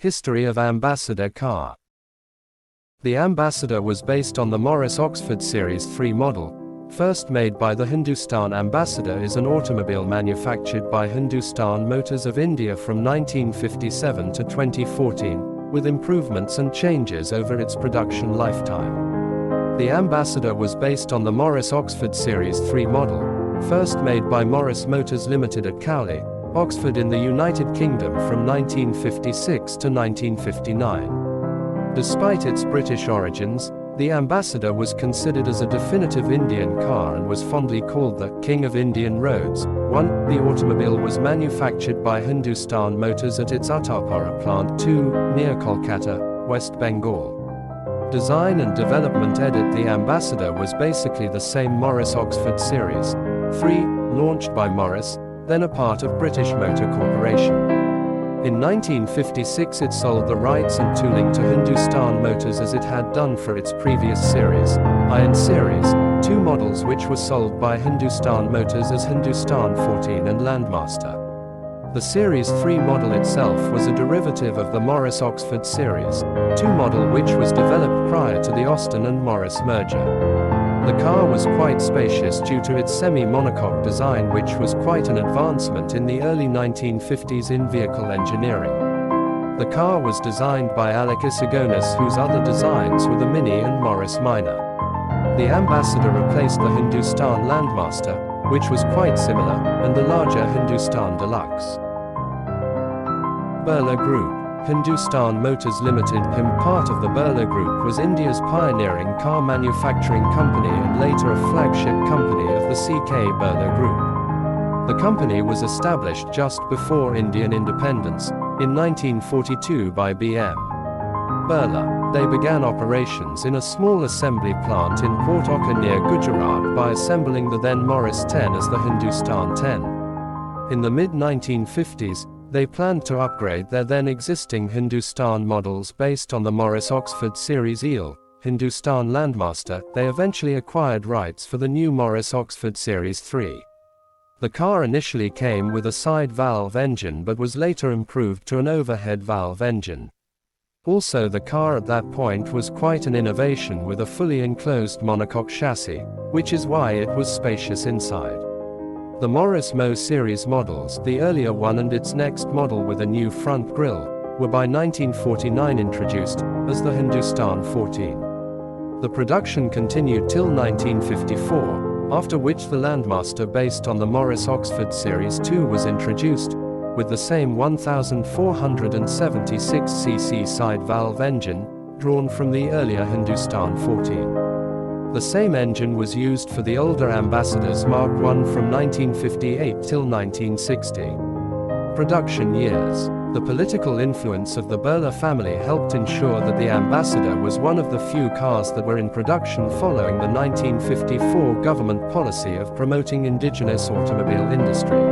History of Ambassador car. The Ambassador was based on the Morris Oxford Series 3 model. First made by the Hindustan. Ambassador is an automobile manufactured by Hindustan Motors of India from 1957 to 2014, with improvements and changes over its production lifetime. The Ambassador was based on the Morris Oxford Series 3 model, first made by Morris Motors Limited at Cowley, Oxford in the United Kingdom from 1956 to 1959. Despite its British origins, the Ambassador was considered as a definitive Indian car and was fondly called the King of Indian Roads. 1. The automobile was manufactured by Hindustan Motors at its Uttarpara plant 2, near Kolkata, West Bengal. Design and development. The Ambassador was basically the same Morris Oxford Series 3, launched by Morris, then a part of British Motor Corporation. In 1956 it sold the rights and tooling to Hindustan Motors as it had done for its previous series, Iron Series, two models which were sold by Hindustan Motors as Hindustan 14 and Landmaster. The Series 3 model itself was a derivative of the Morris Oxford Series 2 model which was developed prior to the Austin and Morris merger. The car was quite spacious due to its semi-monocoque design, which was quite an advancement in the early 1950s in vehicle engineering. The car was designed by Alec Isigonis, whose other designs were the Mini and Morris Minor. The Ambassador replaced the Hindustan Landmaster, which was quite similar, and the larger Hindustan Deluxe. Birla Group. Hindustan Motors Limited, part of the Birla Group, was India's pioneering car manufacturing company and later a flagship company of the C.K. Birla Group. The company was established just before Indian independence, in 1942 by B.M. Birla. They began operations in a small assembly plant in Port Oka near Gujarat by assembling the then Morris 10 as the Hindustan 10. In the mid-1950s, they planned to upgrade their then existing Hindustan models based on the Morris Oxford Series EL, Hindustan Landmaster. They eventually acquired rights for the new Morris Oxford Series 3. The car initially came with a side valve engine but was later improved to an overhead valve engine. Also, the car at that point was quite an innovation with a fully enclosed monocoque chassis, which is why it was spacious inside. The Morris Mo series models, the earlier one and its next model with a new front grille, were by 1949 introduced as the Hindustan 14. The production continued till 1954, after which the Landmaster based on the Morris Oxford Series 2 was introduced, with the same 1476cc side valve engine, drawn from the earlier Hindustan 14. The same engine was used for the older Ambassadors Mark I from 1958 till 1960. Production years. The political influence of the Birla family helped ensure that the Ambassador was one of the few cars that were in production following the 1954 government policy of promoting indigenous automobile industry.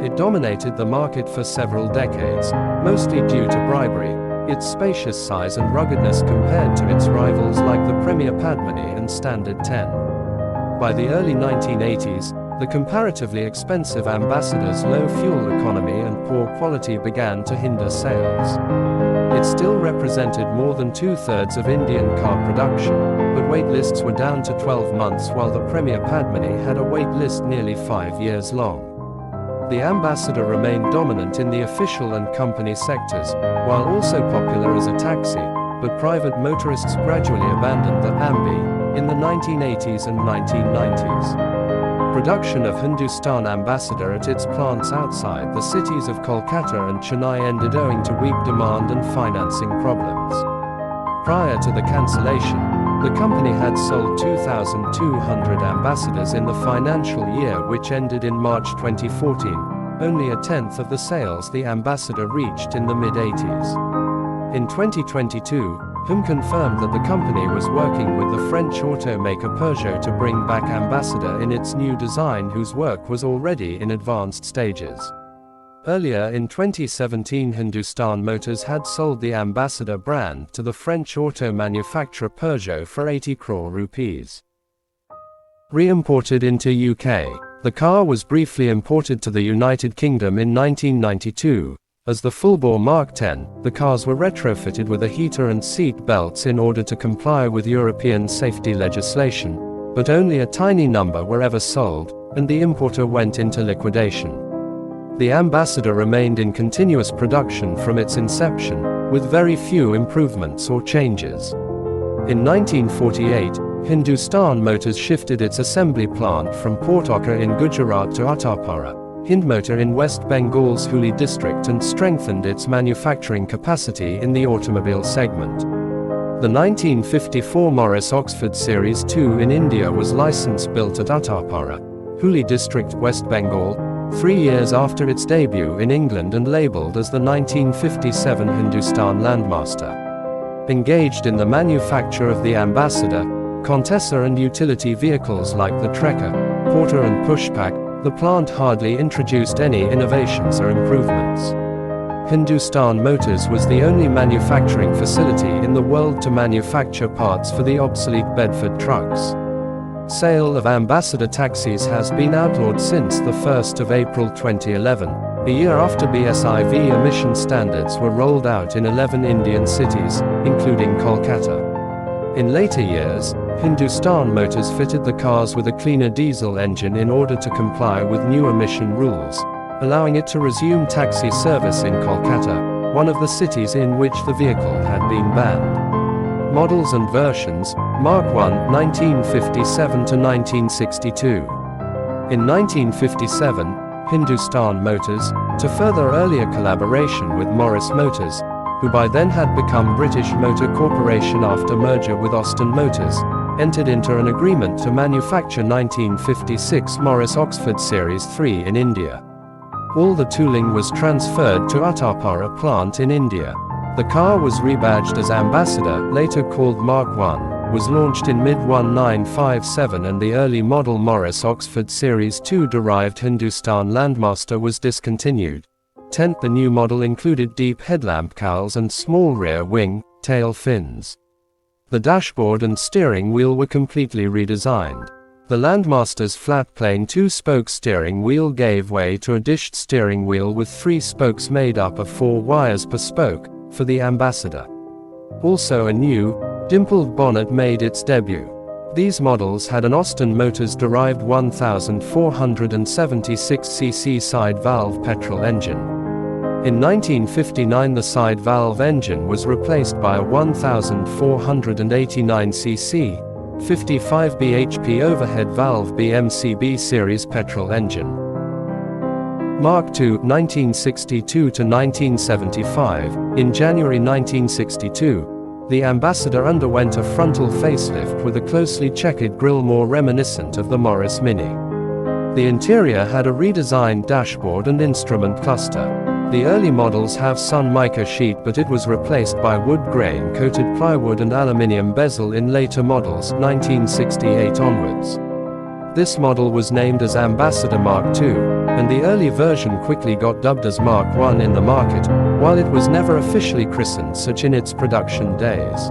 It dominated the market for several decades, mostly due to bribery, its spacious size and ruggedness compared to its rivals like the Premier Padmini and Standard 10. By the early 1980s, the comparatively expensive Ambassador's low fuel economy and poor quality began to hinder sales. It still represented more than two-thirds of Indian car production, but wait lists were down to 12 months while the Premier Padmini had a wait list nearly 5 years long. The Ambassador remained dominant in the official and company sectors, while also popular as a taxi, but private motorists gradually abandoned the Ambi in the 1980s and 1990s. Production of Hindustan Ambassador at its plants outside the cities of Kolkata and Chennai ended owing to weak demand and financing problems. Prior to the cancellation, the company had sold 2,200 Ambassadors in the financial year which ended in March 2014, only a tenth of the sales the Ambassador reached in the mid-80s. In 2022, HM confirmed that the company was working with the French automaker Peugeot to bring back Ambassador in its new design, whose work was already in advanced stages. Earlier in 2017, Hindustan Motors had sold the Ambassador brand to the French auto manufacturer Peugeot for 80 crore rupees. Re-imported into UK. The car was briefly imported to the United Kingdom in 1992, As the full-bore Mark X, the cars were retrofitted with a heater and seat belts in order to comply with European safety legislation, but only a tiny number were ever sold, and the importer went into liquidation. The Ambassador remained in continuous production from its inception, with very few improvements or changes. In 1948, Hindustan Motors shifted its assembly plant from Port Oka in Gujarat to Uttarpara, Hindmotor in West Bengal's Hooghly district, and strengthened its manufacturing capacity in the automobile segment. The 1954 Morris Oxford Series 2 in India was license-built at Uttarpara, Hooghly district, West Bengal, 3 years after its debut in England, and labelled as the 1957 Hindustan Landmaster. Engaged in the manufacture of the Ambassador, Contessa and utility vehicles like the Trekker, Porter and Pushpak, the plant hardly introduced any innovations or improvements. Hindustan Motors was the only manufacturing facility in the world to manufacture parts for the obsolete Bedford trucks. Sale of Ambassador taxis has been outlawed since the 1st of April 2011, a year after BSIV emission standards were rolled out in 11 Indian cities, including Kolkata. In later years, Hindustan Motors fitted the cars with a cleaner diesel engine in order to comply with new emission rules, allowing it to resume taxi service in Kolkata, one of the cities in which the vehicle had been banned. Models and versions: Mark I, 1957 to 1962. In 1957, Hindustan Motors, to further earlier collaboration with Morris Motors, who by then had become British Motor Corporation after merger with Austin Motors, entered into an agreement to manufacture 1956 Morris Oxford Series 3 in India. All the tooling was transferred to Uttarpara plant in India. The car was rebadged as Ambassador, later called Mark I, was launched in mid-1957, and the early model Morris Oxford Series 2 derived Hindustan Landmaster was discontinued. The new model included deep headlamp cowls and small rear wing, tail fins. The dashboard and steering wheel were completely redesigned. The Landmaster's flat plane 2-spoke steering wheel gave way to a dished steering wheel with 3 spokes made up of 4 wires per spoke, for the Ambassador. Also a new, dimpled bonnet made its debut. These models had an Austin Motors-derived 1476cc side valve petrol engine. In 1959 the side valve engine was replaced by a 1489cc, 55 bhp overhead valve BMCB series petrol engine. Mark II, 1962 to 1975. In January 1962, the Ambassador underwent a frontal facelift with a closely checkered grille more reminiscent of the Morris Mini. The interior had a redesigned dashboard and instrument cluster. The early models have sun mica sheet, but it was replaced by wood grain coated plywood and aluminium bezel in later models 1968 onwards. This model was named as Ambassador Mark II, and the early version quickly got dubbed as Mark I in the market, while it was never officially christened such in its production days.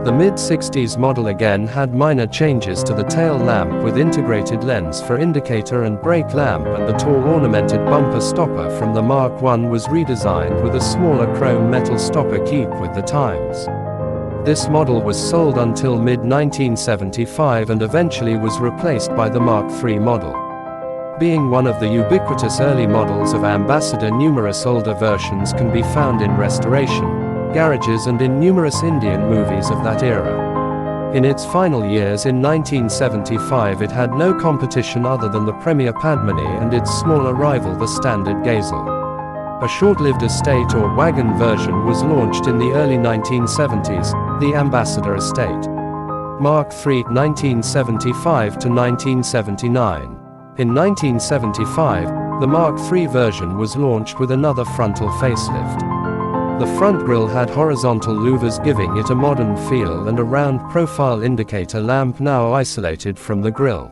The mid-60s model again had minor changes to the tail lamp with integrated lens for indicator and brake lamp, and the tall ornamented bumper stopper from the Mark I was redesigned with a smaller chrome metal stopper keep with the times. This model was sold until mid-1975 and eventually was replaced by the Mark III model. Being one of the ubiquitous early models of Ambassador, numerous older versions can be found in restoration garages and in numerous Indian movies of that era. In its final years in 1975 it had no competition other than the Premier Padmini and its smaller rival the Standard Gazelle. A short-lived estate or wagon version was launched in the early 1970s, the Ambassador Estate. Mark III, 1975 to 1979. In 1975, the Mark III version was launched with another frontal facelift. The front grille had horizontal louvers giving it a modern feel, and a round profile indicator lamp now isolated from the grille.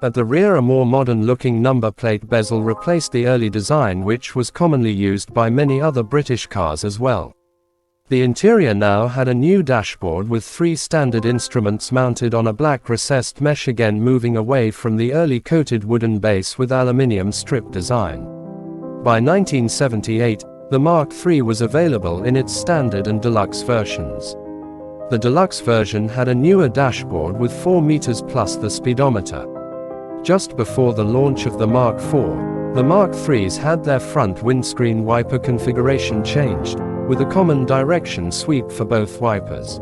At the rear a more modern-looking number plate bezel replaced the early design, which was commonly used by many other British cars as well. The interior now had a new dashboard with 3 standard instruments mounted on a black recessed mesh, again moving away from the early coated wooden base with aluminium strip design. By 1978, The Mark III was available in its standard and deluxe versions. The deluxe version had a newer dashboard with 4 meters plus the speedometer. Just before the launch of the Mark IV, the Mark IIIs had their front windscreen wiper configuration changed, with a common direction sweep for both wipers.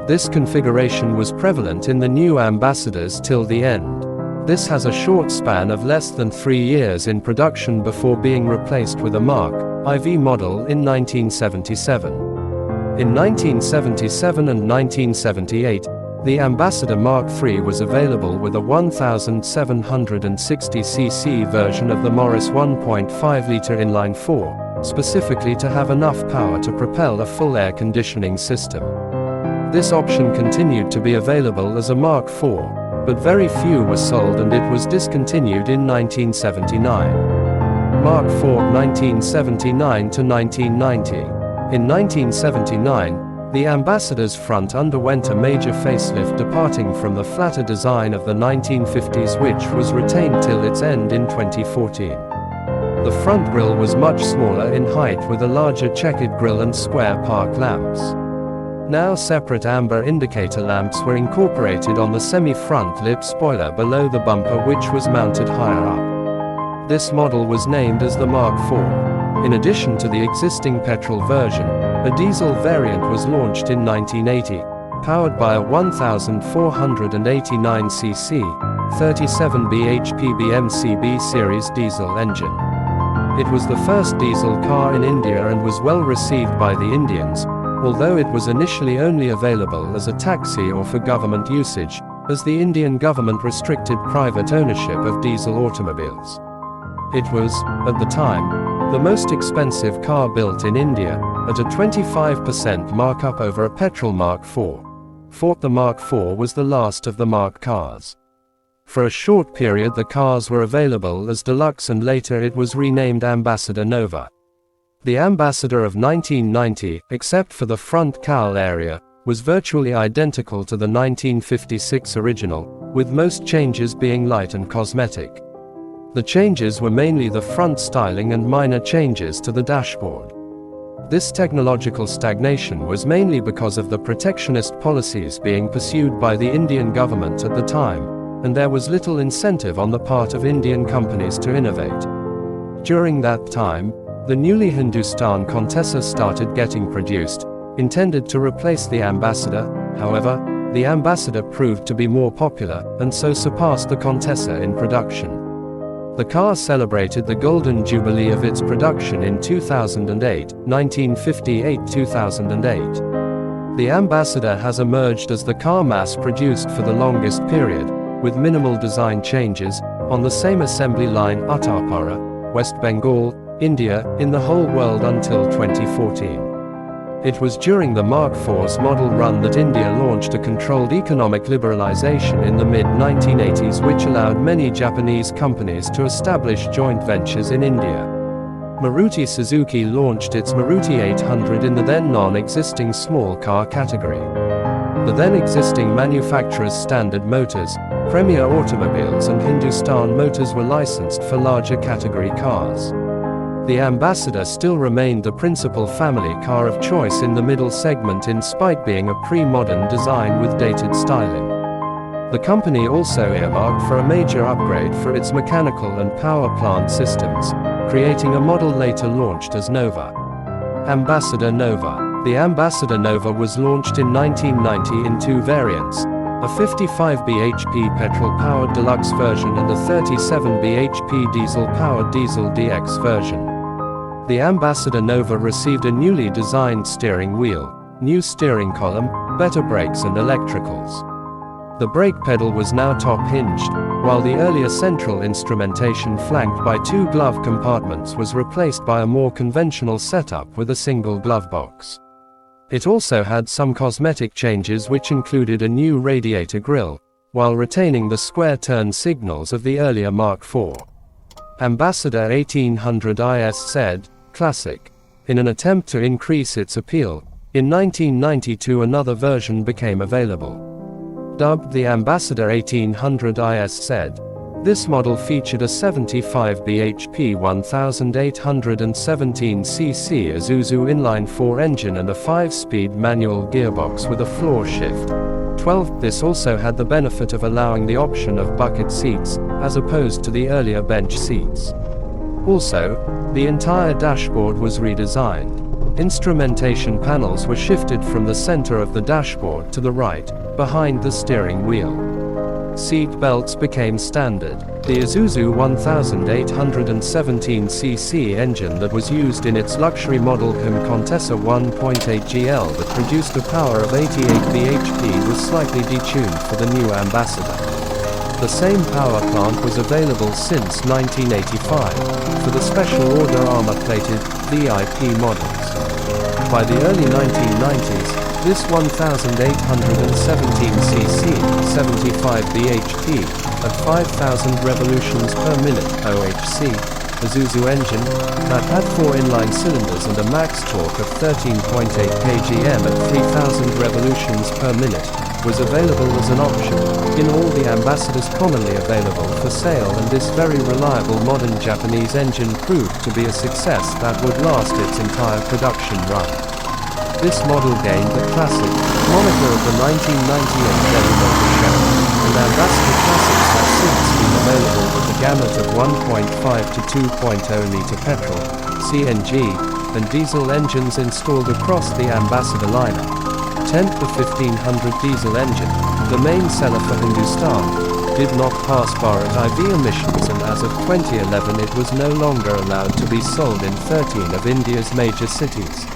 This configuration was prevalent in the new Ambassadors till the end. This has a short span of less than 3 years in production before being replaced with a Mark IV model in 1977. In 1977 and 1978, the Ambassador Mark III was available with a 1760cc version of the Morris 1.5-liter inline-4, specifically to have enough power to propel a full air conditioning system. This option continued to be available as a Mark IV, but very few were sold and it was discontinued in 1979. Mark IV 1979 to 1990. In 1979, the Ambassador's front underwent a major facelift, departing from the flatter design of the 1950s, which was retained till its end in 2014. The front grille was much smaller in height with a larger checkered grille and square park lamps. Now separate amber indicator lamps were incorporated on the semi-front lip spoiler below the bumper, which was mounted higher up. This model was named as the Mark IV. In addition to the existing petrol version, a diesel variant was launched in 1980, powered by a 1489cc, 37 bhp BMC series diesel engine. It was the first diesel car in India and was well received by the Indians, although it was initially only available as a taxi or for government usage, as the Indian government restricted private ownership of diesel automobiles. It was, at the time, the most expensive car built in India, at a 25% markup over a petrol Mark IV. The Mark IV was the last of the Mark cars. For a short period the cars were available as deluxe and later it was renamed Ambassador Nova. The Ambassador of 1990, except for the front cowl area, was virtually identical to the 1956 original, with most changes being light and cosmetic. The changes were mainly the front styling and minor changes to the dashboard. This technological stagnation was mainly because of the protectionist policies being pursued by the Indian government at the time, and there was little incentive on the part of Indian companies to innovate. During that time, the newly Hindusthan Contessa started getting produced, intended to replace the Ambassador. However, the Ambassador proved to be more popular, and so surpassed the Contessa in production. The car celebrated the Golden Jubilee of its production in 2008, 1958-2008. The Ambassador has emerged as the car mass-produced for the longest period, with minimal design changes, on the same assembly line Uttarpara, West Bengal, India, in the whole world until 2014. It was during the Mark IV's model run that India launched a controlled economic liberalization in the mid-1980s, which allowed many Japanese companies to establish joint ventures in India. Maruti Suzuki launched its Maruti 800 in the then non-existing small car category. The then existing manufacturers Standard Motors, Premier Automobiles and Hindusthan Motors were licensed for larger category cars. The Ambassador still remained the principal family car of choice in the middle segment in spite being a pre-modern design with dated styling. The company also earmarked for a major upgrade for its mechanical and power plant systems, creating a model later launched as Nova. Ambassador Nova. The Ambassador Nova was launched in 1990 in 2 variants, a 55 bhp petrol-powered deluxe version and a 37 bhp diesel-powered Diesel DX version. The Ambassador Nova received a newly designed steering wheel, new steering column, better brakes and electricals. The brake pedal was now top-hinged, while the earlier central instrumentation flanked by 2 glove compartments was replaced by a more conventional setup with a single glove box. It also had some cosmetic changes which included a new radiator grille, while retaining the square turn signals of the earlier Mark IV. Ambassador 1800 IS said, "Classic." In an attempt to increase its appeal, in 1992 another version became available. Dubbed the Ambassador 1800 IS said, This model featured a 75 bhp 1817cc Isuzu inline-4 engine and a 5-speed manual gearbox with a floor shift. 12. This also had the benefit of allowing the option of bucket seats, as opposed to the earlier bench seats. Also, the entire dashboard was redesigned. Instrumentation panels were shifted from the center of the dashboard to the right, behind the steering wheel. Seat belts became standard. The Isuzu 1817cc engine that was used in its luxury model Contessa 1.8 GL that produced a power of 88 bhp was slightly detuned for the new Ambassador. The same power plant was available since 1985, for the special order armor-plated, VIP models. By the early 1990s, this 1817cc, 75 bhp, at 5,000 revolutions per minute (OHC) Isuzu engine, that had 4 inline cylinders and a max torque of 13.8 kgm at 3,000 revolutions per minute, was available as an option in all the Ambassadors commonly available for sale, and this very reliable modern Japanese engine proved to be a success that would last its entire production run. This model gained the classic moniker of the 1998 Delhi Motor Show, and Ambassador Classics have since been available with the gamut of 1.5 to 2.0 litre petrol, CNG, and diesel engines installed across the Ambassador lineup. 10th the 1500 diesel engine, the main seller for Hindusthan, did not pass bar at IV emissions, and as of 2011 it was no longer allowed to be sold in 13 of India's major cities.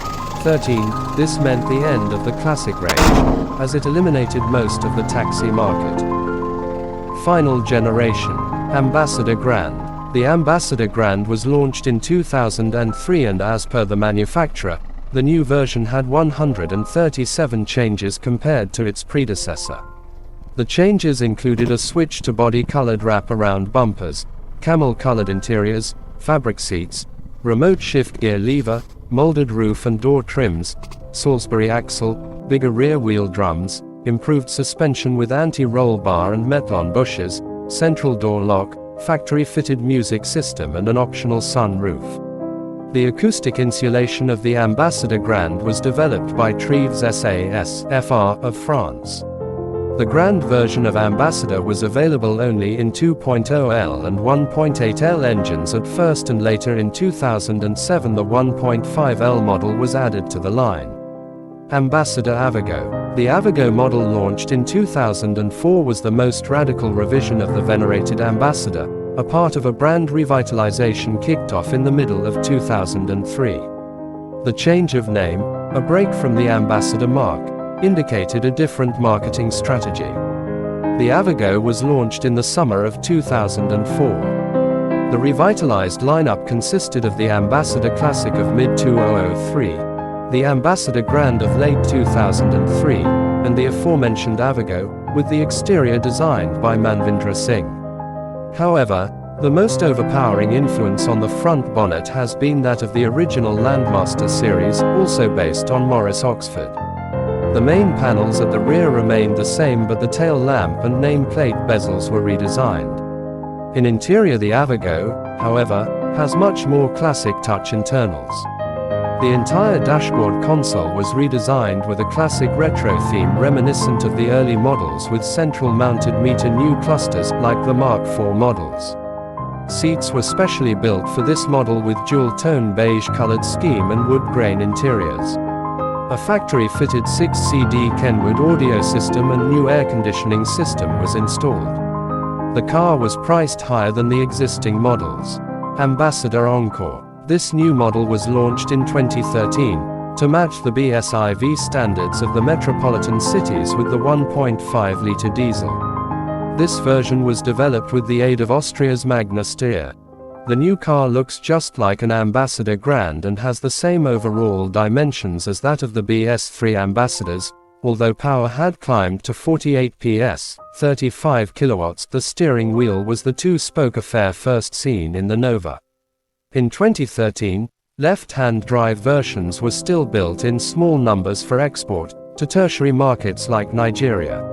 13. This meant the end of the classic range, as it eliminated most of the taxi market. Final generation. Ambassador Grand. The Ambassador Grand was launched in 2003, and as per the manufacturer, the new version had 137 changes compared to its predecessor. The changes included a switch to body-colored wrap-around bumpers, camel-colored interiors, fabric seats, remote shift gear lever, molded roof and door trims, Salisbury axle, bigger rear-wheel drums, improved suspension with anti-roll bar and Metlon bushes, central door lock, factory-fitted music system and an optional sun-roof. The acoustic insulation of the Ambassador Grand was developed by Treves SAS FR of France. The Grand version of Ambassador was available only in 2.0L and 1.8L engines at first, and later in 2007 the 1.5L model was added to the line. Ambassador Avigo. The Avigo model launched in 2004 was the most radical revision of the venerated Ambassador, a part of a brand revitalization kicked off in the middle of 2003. The change of name, a break from the Ambassador mark, indicated a different marketing strategy. The Avigo was launched in the summer of 2004. The revitalized lineup consisted of the Ambassador Classic of mid-2003, the Ambassador Grand of late 2003, and the aforementioned Avigo, with the exterior designed by Manvindra Singh. However, the most overpowering influence on the front bonnet has been that of the original Landmaster series, also based on Morris Oxford. The main panels at the rear remained the same, but the tail lamp and nameplate bezels were redesigned. In interior, the Avigo, however, has much more classic touch internals. The entire dashboard console was redesigned with a classic retro theme reminiscent of the early models, with central mounted meter new clusters like the Mark IV models. Seats were specially built for this model with dual-tone beige-colored scheme and wood grain interiors. A factory-fitted 6-CD Kenwood audio system and new air conditioning system was installed. The car was priced higher than the existing models. Ambassador Encore. This new model was launched in 2013, to match the BSIV standards of the metropolitan cities with the 1.5-litre diesel. This version was developed with the aid of Austria's Magna Steyr. The new car looks just like an Ambassador Grand and has the same overall dimensions as that of the BS3 Ambassadors, although power had climbed to 48 PS, 35 kilowatts. The steering wheel was the two-spoke affair first seen in the Nova. In 2013, left-hand drive versions were still built in small numbers for export to tertiary markets like Nigeria.